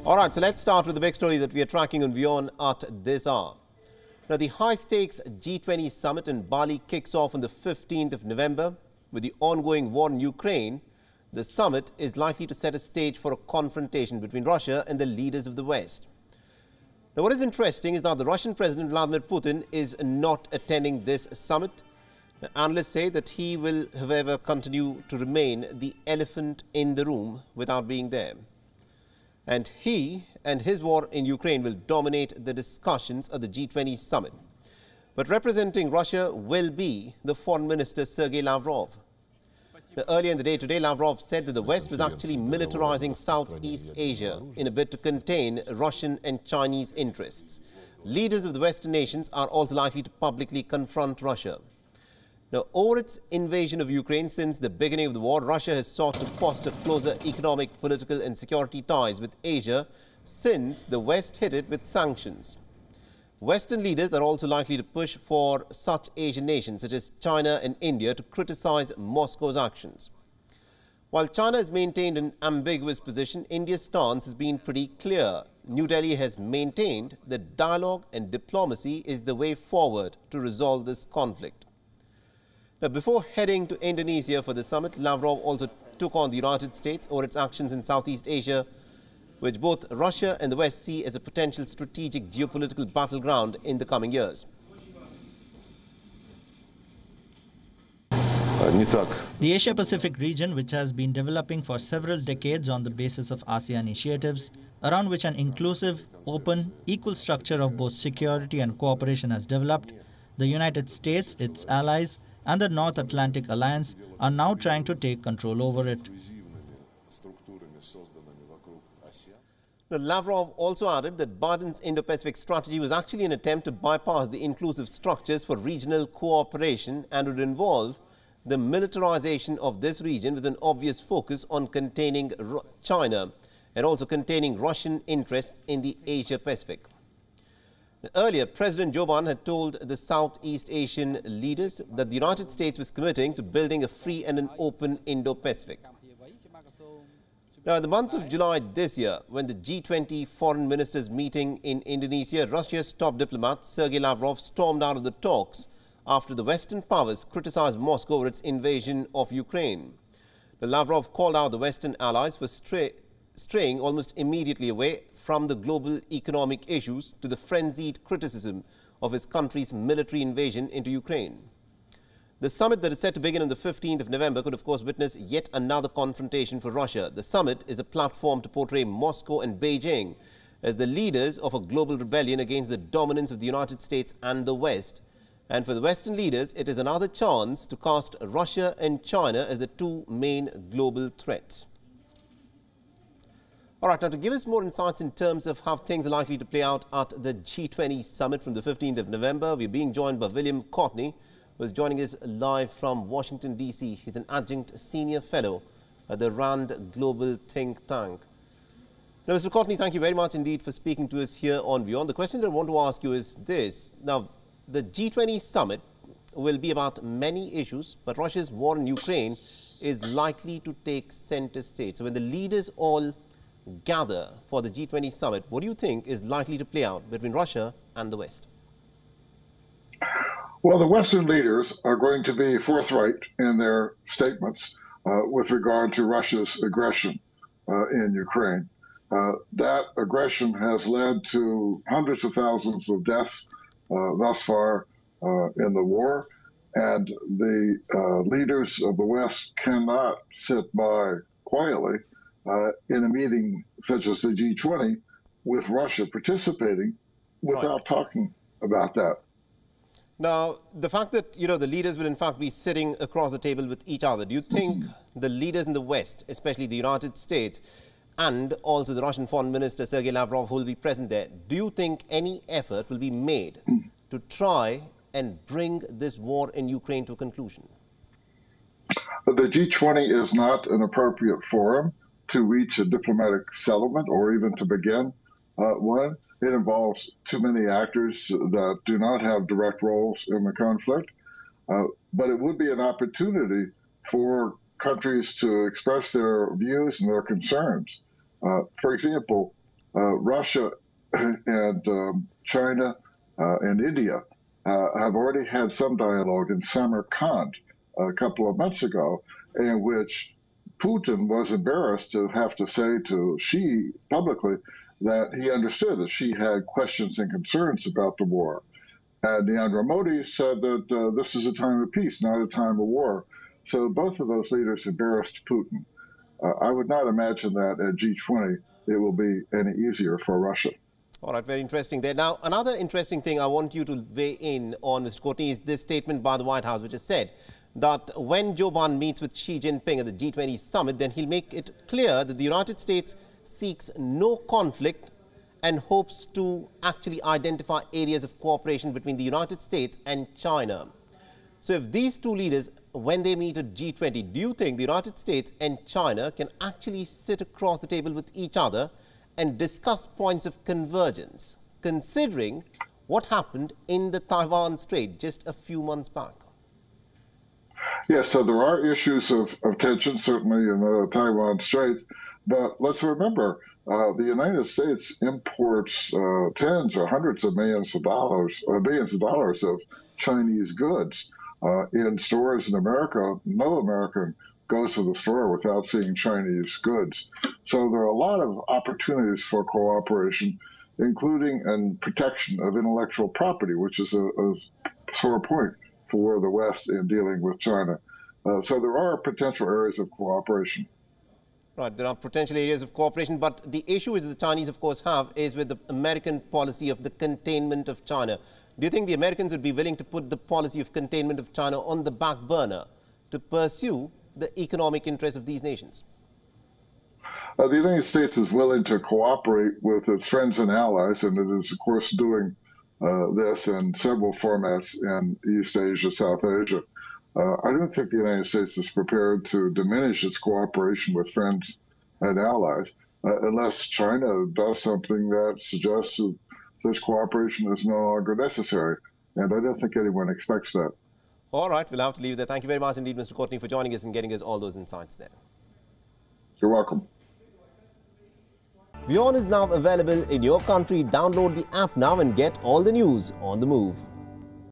All right, so let's start with the big story that we are tracking on WION at this hour. Now, the high-stakes G20 Summit in Bali kicks off on the 15th of November. With the ongoing war in Ukraine, the summit is likely to set a stage for a confrontation between Russia and the leaders of the West. Now, what is interesting is that the Russian President Vladimir Putin is not attending this summit. The analysts say that he will, however, continue to remain the elephant in the room without being there. And he and his war in Ukraine will dominate the discussions at the G20 Summit. But representing Russia will be the Foreign Minister Sergei Lavrov. Now, earlier in the day today, Lavrov said that the West was actually militarizing Southeast Asia in a bid to contain Russian and Chinese interests. Leaders of the Western nations are also likely to publicly confront Russia. Now, over its invasion of Ukraine since the beginning of the war, Russia has sought to foster closer economic, political and security ties with Asia since the West hit it with sanctions. Western leaders are also likely to push for such Asian nations such as China and India to criticize Moscow's actions. While China has maintained an ambiguous position, India's stance has been pretty clear. New Delhi has maintained that dialogue and diplomacy is the way forward to resolve this conflict. Now, before heading to Indonesia for the summit, Lavrov also took on the United States over its actions in Southeast Asia, which both Russia and the West see as a potential strategic geopolitical battleground in the coming years. The Asia-Pacific region, which has been developing for several decades on the basis of ASEAN initiatives, around which an inclusive, open, equal structure of both security and cooperation has developed, the United States, its allies, and the North Atlantic Alliance are now trying to take control over it. Now, Lavrov also added that Biden's Indo-Pacific strategy was actually an attempt to bypass the inclusive structures for regional cooperation and would involve the militarization of this region with an obvious focus on containing China and also containing Russian interests in the Asia-Pacific. Earlier, President Joe Biden had told the Southeast Asian leaders that the United States was committing to building a free and an open Indo-Pacific. Now, in the month of July this year, when the G20 foreign ministers meeting in Indonesia, Russia's top diplomat Sergei Lavrov stormed out of the talks after the Western powers criticized Moscow over its invasion of Ukraine. Lavrov called out the Western allies for straying almost immediately away from the global economic issues to the frenzied criticism of his country's military invasion into Ukraine. The summit that is set to begin on the 15th of November could, of course, witness yet another confrontation for Russia. The summit is a platform to portray Moscow and Beijing as the leaders of a global rebellion against the dominance of the United States and the West. And for the Western leaders, it is another chance to cast Russia and China as the two main global threats. All right, now to give us more insights in terms of how things are likely to play out at the G20 Summit from the 15th of November, we're being joined by William Courtney, who is joining us live from Washington, D.C. He's an adjunct senior fellow at the RAND Global Think Tank. Now, Mr. Courtney, thank you very much indeed for speaking to us here on WION. The question that I want to ask you is this. Now, the G20 Summit will be about many issues, but Russia's war in Ukraine is likely to take center stage. So when the leaders all gather for the G20 Summit, what do you think is likely to play out between Russia and the West? Well, the Western leaders are going to be forthright in their statements with regard to Russia's aggression in Ukraine. That aggression has led to hundreds of thousands of deaths thus far in the war, and the leaders of the West cannot sit by quietly in a meeting such as the G20 with Russia participating without talking about that. Now, the fact that, the leaders will in fact be sitting across the table with each other, do you think the leaders in the West, especially the United States, and also the Russian Foreign Minister Sergei Lavrov, who will be present there, do you think any effort will be made to try and bring this war in Ukraine to a conclusion? The G20 is not an appropriate forum to reach a diplomatic settlement or even to begin one. It involves too many actors that do not have direct roles in the conflict. But it would be an opportunity for countries to express their views and their concerns. For example, Russia and China and India have already had some dialogue in Samarkand a couple of months ago, in which Putin was embarrassed to have to say to Xi publicly that he understood that Xi had questions and concerns about the war. And Narendra Modi said that this is a time of peace, not a time of war. So both of those leaders embarrassed Putin. I would not imagine that at G20 it will be any easier for Russia. All right, very interesting there. Now, another interesting thing I want you to weigh in on, Mr. Courtney, is this statement by the White House, which has said that when Joe Biden meets with Xi Jinping at the G20 Summit, then he'll make it clear that the United States seeks no conflict and hopes to actually identify areas of cooperation between the United States and China. So if these two leaders, when they meet at G20, do you think the United States and China can actually sit across the table with each other and discuss points of convergence, considering what happened in the Taiwan Strait just a few months back? Yes, so there are issues of tension, certainly in the Taiwan Strait, but let's remember, the United States imports tens or hundreds of billions of dollars of Chinese goods. In stores in America, no American goes to the store without seeing Chinese goods. So there are a lot of opportunities for cooperation, including and protection of intellectual property, which is a sore point for the West in dealing with China. So there are potential areas of cooperation. Right, there are potential areas of cooperation, but the issue is the Chinese, of course, have is with the American policy of the containment of China. Do you think the Americans would be willing to put the policy of containment of China on the back burner to pursue the economic interests of these nations? The United States is willing to cooperate with its friends and allies, and it is, of course, doing this in several formats in East Asia, South Asia. I don't think the United States is prepared to diminish its cooperation with friends and allies unless China does something that suggests that such cooperation is no longer necessary. And I don't think anyone expects that. All right, we'll have to leave there. Thank you very much indeed, Mr. Courtney, for joining us and getting us all those insights there. You're welcome. WION is now available in your country. Download the app now and get all the news on the move.